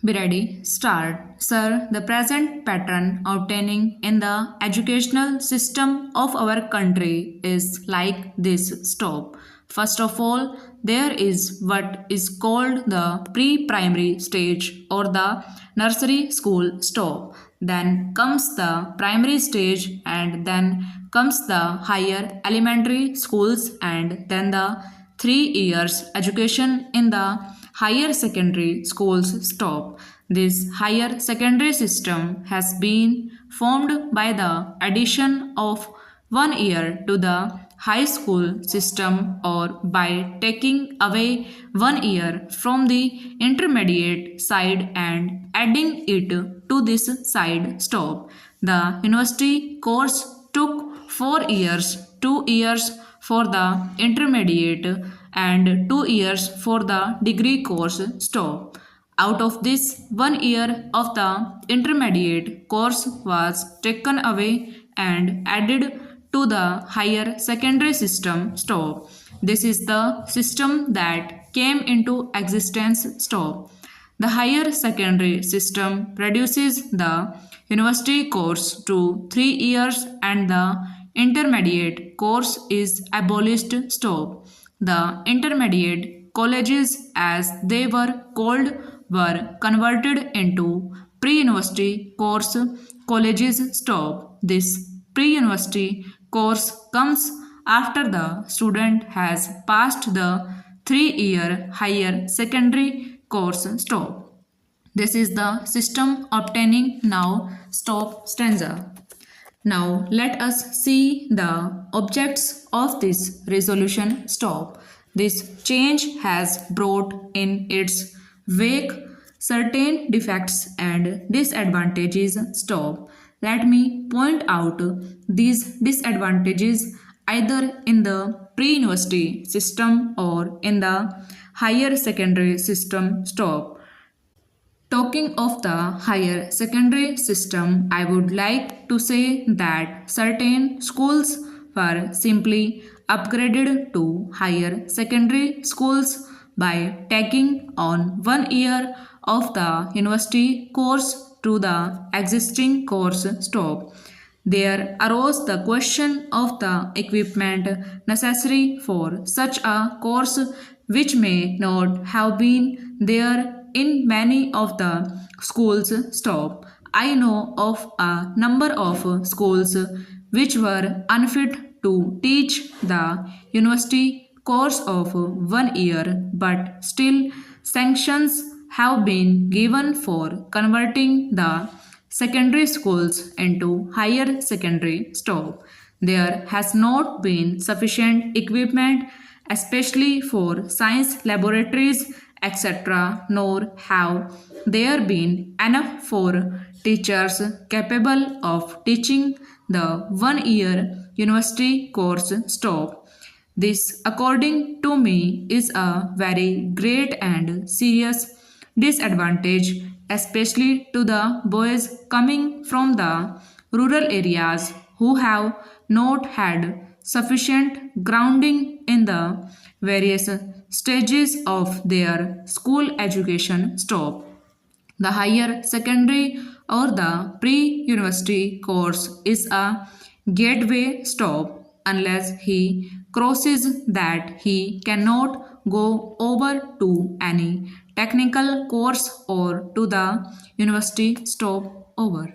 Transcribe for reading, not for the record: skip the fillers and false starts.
Be ready, start. Sir, the present pattern obtaining in the educational system of our country is like this. Stop. First of all, there is what is called the pre-primary stage or the nursery school. Stop. Then comes the primary stage and then comes the higher elementary schools and then the 3 years education in the higher secondary schools. Stop. This higher secondary system has been formed by the addition of 1 year to the high school system or by taking away 1 year from the intermediate side and adding it to this side. Stop. The university course took 4 years, 2 years for the intermediate and 2 years for the degree course. Stop. Out of this, 1 year of the intermediate course was taken away and added to the higher secondary system. Stop. This is the system that came into existence. Stop. The higher secondary system reduces the university course to 3 years and the intermediate course is abolished. Stop. The intermediate colleges, as they were called, were converted into pre-university course colleges. Stop. This pre-university course comes after the student has passed the 3 year higher secondary course. Stop. This is the system obtaining. Now stop stanza. Now let us see the objects of this resolution. Stop. This change has brought in its wake certain defects and disadvantages. Stop. Let me point out these disadvantages either in the pre-university system or in the higher secondary system. Stop. Talking of the higher secondary system, I would like to say that certain schools were simply upgraded to higher secondary schools by taking on 1 year of the university course to the existing course. Stop. There arose the question of the equipment necessary for such a course, which may not have been there in many of the schools. Stop. I know of a number of schools which were unfit to teach the university course of 1 year, but still sanctions have been given for converting the secondary schools into higher secondary. Stop. There has not been sufficient equipment, especially for science laboratories, etc., nor have there been enough for teachers capable of teaching the 1 year university course. Stop. This, according to me, is a very great and serious disadvantage, especially to the boys coming from the rural areas who have not had sufficient grounding in the various stages of their school education. Stop. The higher secondary or the pre-university course is a gateway. Stop. Unless he crosses that, he cannot go over to any technical course or to the university. Stop. Over.